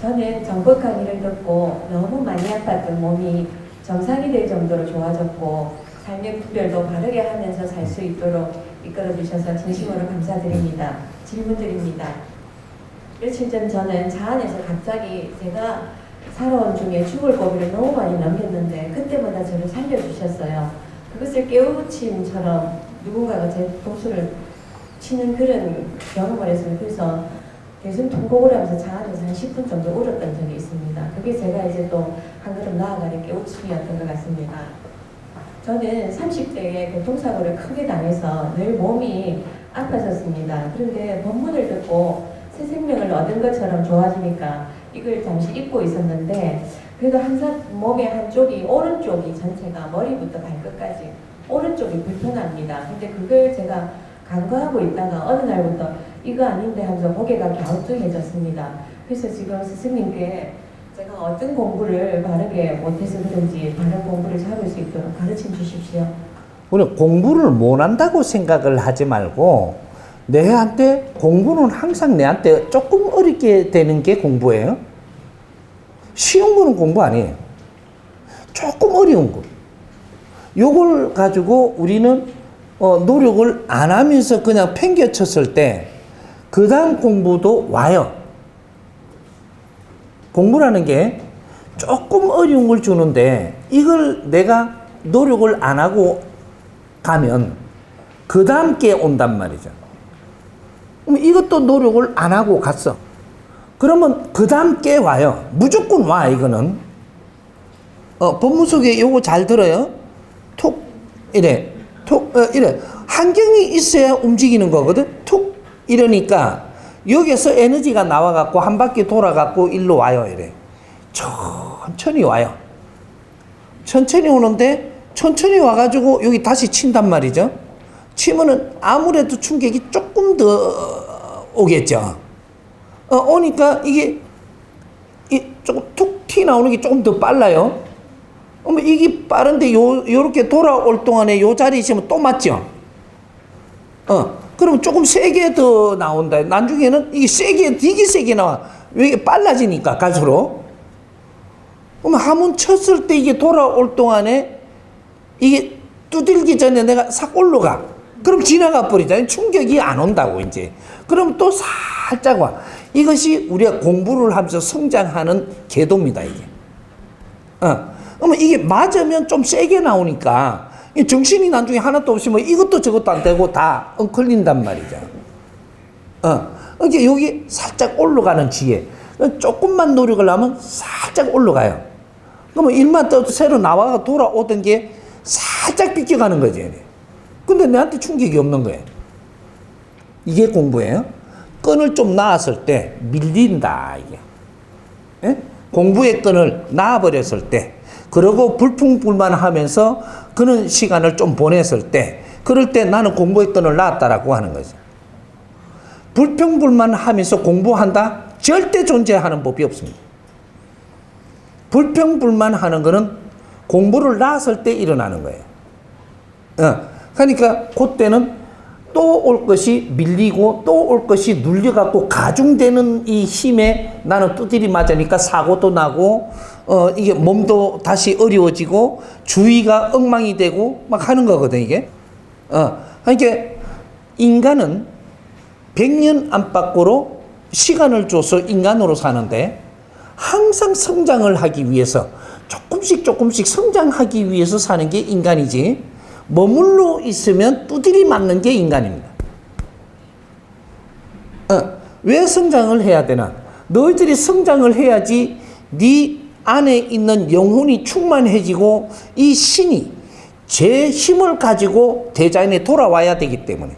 저는 정복한 일을 듣고 너무 많이 아팠던 몸이 정상이 될 정도로 좋아졌고 삶의 구별도 바르게 하면서 살 수 있도록 이끌어주셔서 진심으로 감사드립니다. 질문드립니다. 며칠 전 저는 차 안에서 갑자기 제가 살아온 중에 죽을 고비를 너무 많이 넘겼는데 그때마다 저를 살려주셨어요. 그것을 깨우침처럼 누군가가 제 도수를 치는 그런 경험을 했어요. 그래서 계속 통곡을 하면서 차 안에서 한 10분 정도 울었던 적이 있습니다. 그게 제가 이제 또 한 걸음 나아가는 깨우침이었던 것 같습니다. 저는 30대에 교통사고를 크게 당해서 늘 몸이 아팠었습니다. 그런데 법문을 듣고 새 생명을 얻은 것처럼 좋아지니까 이걸 잠시 잊고 있었는데 그래도 항상 몸의 한쪽이 오른쪽이 전체가 머리부터 발끝까지 오른쪽이 불편합니다. 근데 그걸 제가 간과하고 있다가 어느 날부터 이거 아닌데 하면서 고개가 갸우뚱해졌습니다. 그래서 지금 스승님께 제가 어떤 공부를 바르게 못해서 그런지 바른 공부를 잡을 수 있도록 가르쳐 주십시오. 우리 공부를 못한다고 생각을 하지 말고 내한테 공부는 항상 내한테 조금 어렵게 되는 게 공부예요. 쉬운 거는 공부 아니에요. 조금 어려운 거. 요걸 가지고 우리는 노력을 안 하면서 그냥 팽개쳤을 때 그 다음 공부도 와요. 공부라는 게 조금 어려운 걸 주는데 이걸 내가 노력을 안 하고 가면 그 다음 게 온단 말이죠. 그럼 이것도 노력을 안 하고 갔어. 그러면 그 다음 게 와요. 무조건 와 이거는. 법문 속에 요거 잘 들어요. 툭 이래 툭 이래 환경이 있어야 움직이는 거거든. 툭 이러니까 여기서 에너지가 나와갖고 한 바퀴 돌아갖고 일로 와요. 이래 천천히 와요. 천천히 오는데 천천히 와가지고 여기 다시 친단 말이죠. 치면은 아무래도 충격이 조금 더 오겠죠. 오니까 이게 조금 툭 튀 나오는 게 조금 더 빨라요. 이게 빠른데 요렇게 돌아올 동안에 요 자리에 있으면 또 맞죠? 그럼 조금 세게 더 나온다. 나중에는 이게 되게 세게 나와. 왜 이게 빨라지니까, 갈수록. 그럼 한번 쳤을 때 이게 돌아올 동안에 이게 두들기 전에 내가 싹 올라가. 그럼 지나가 버리잖아요. 충격이 안 온다고, 이제. 그럼 또 살짝 와. 이것이 우리가 공부를 하면서 성장하는 궤도입니다, 이게. 그러면 이게 맞으면 좀 세게 나오니까 정신이 나중에 하나도 없으면 이것도 저것도 안 되고 다 엉클린단 말이죠. 이게 여기 살짝 올라가는 지혜. 조금만 노력을 하면 살짝 올라가요. 그러면 일만 또 새로 나와가 돌아오던 게 살짝 비껴가는 거지. 근데 내한테 충격이 없는 거예요. 이게 공부예요. 끈을 좀 놨을 때 밀린다, 이게. 예? 공부의 끈을 놔버렸을 때, 그러고 불평불만하면서 그런 시간을 좀 보냈을 때, 그럴 때 나는 공부의 끈을 놨다라고 하는 거죠. 불평불만하면서 공부한다? 절대 존재하는 법이 없습니다. 불평불만하는 거는 공부를 놨을 때 일어나는 거예요. 그러니까 그때는 또 올 것이 밀리고 또 올 것이 눌려갖고 가중되는 이 힘에 나는 두드리 맞으니까 사고도 나고 이게 몸도 다시 어려워지고 주의가 엉망이 되고 막 하는 거거든, 이게. 그러니까 인간은 100년 안팎으로 시간을 줘서 인간으로 사는데 항상 성장을 하기 위해서 조금씩 성장하기 위해서 사는 게 인간이지, 머물러 있으면 두드리 맞는 게 인간입니다. 왜 성장을 해야 되나? 너희들이 성장을 해야지 네 안에 있는 영혼이 충만해지고 이 신이 제 힘을 가지고 대자연에 돌아와야 되기 때문에.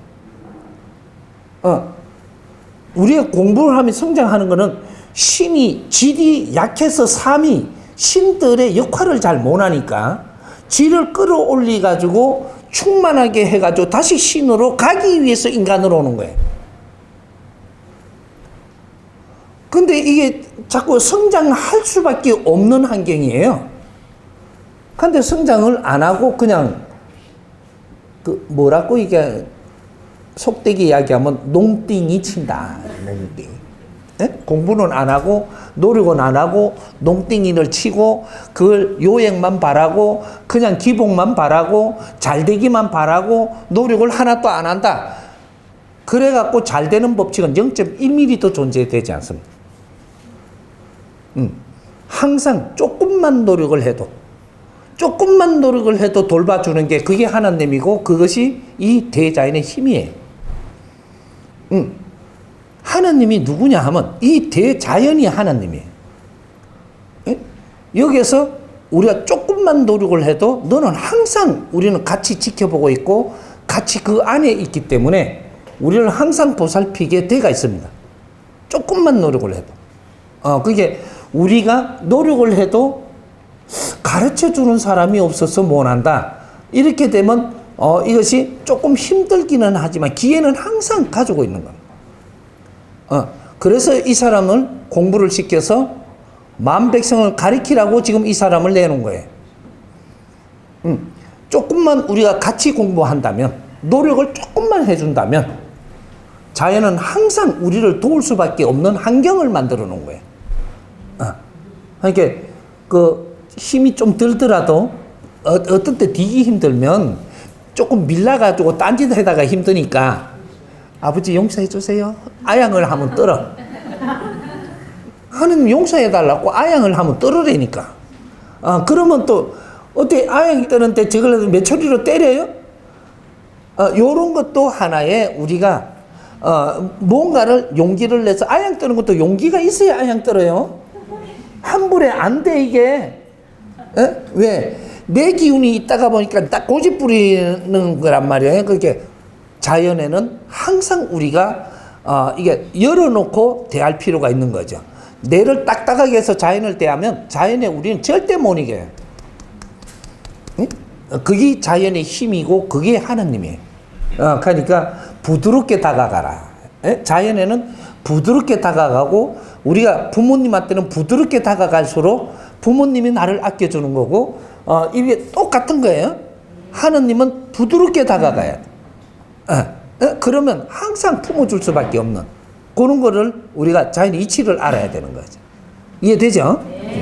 우리가 공부를 하면 성장하는 거는 신이 질이 약해서 삼이 신들의 역할을 잘 못하니까 질을 끌어올리 가지고 충만하게 해가지고 다시 신으로 가기 위해서 인간으로 오는 거예요. 근데 이게 자꾸 성장할 수밖에 없는 환경이에요. 근데 성장을 안 하고 그냥 뭐라고 이게 속되게 이야기하면 농띵이 친다. 농띵. 예? 공부는 안 하고 노력은 안 하고 농땡이를 치고 그걸 요행만 바라고 그냥 기복만 바라고 잘 되기만 바라고 노력을 하나도 안 한다. 그래갖고 잘 되는 법칙은 0.1mm도 존재되지 않습니다. 항상 조금만 노력을 해도 돌봐주는 게 그게 하나님이고 그것이 이 대자연의 힘이에요. 하나님이 누구냐 하면 이 대자연이 하나님이에요. 예? 여기서 우리가 조금만 노력을 해도 너는 항상 우리는 같이 지켜보고 있고 같이 그 안에 있기 때문에 우리를 항상 보살피게 돼가 있습니다. 조금만 노력을 해도. 그게 우리가 노력을 해도 가르쳐 주는 사람이 없어서 못한다. 이렇게 되면 이것이 조금 힘들기는 하지만 기회는 항상 가지고 있는 겁니다. 그래서 이 사람을 공부를 시켜서 만백성을 가리키라고 지금 이 사람을 내놓은 거예요. 조금만 우리가 같이 공부한다면, 노력을 조금만 해준다면 자연은 항상 우리를 도울 수밖에 없는 환경을 만들어 놓은 거예요. 그러니까 그 힘이 좀 들더라도 어떤 때 되기 힘들면 조금 밀라가지고 딴짓 하다가 힘드니까 아버지 용서해 주세요. 아양을 하면 떨어. 하느님 용서해 달라고 아양을 하면 떨어라니까. 그러면 또 어떻게 아양이 떠는데 저걸 메추리로 때려요? 요런 것도 하나의 우리가 뭔가를 용기를 내서 아양 떠는 것도 용기가 있어야 아양 떨어요. 한 불에 안 돼 이게. 왜? 내 기운이 있다가 보니까 딱 고집 부리는 거란 말이에요. 그렇게 자연에는 항상 우리가 이게 열어놓고 대할 필요가 있는 거죠. 뇌를 딱딱하게 해서 자연을 대하면 자연에 우리는 절대 못 이겨요. 응? 그게 자연의 힘이고 그게 하나님이에요. 그러니까 부드럽게 다가가라. 자연에는 부드럽게 다가가고 우리가 부모님한테는 부드럽게 다가갈수록 부모님이 나를 아껴주는 거고 이게 똑같은 거예요. 하나님은 부드럽게 다가가야 돼. 그러면 항상 품어줄 수밖에 없는 그런 거를 우리가 자연의 이치를 알아야 되는 거죠. 이해되죠? 네.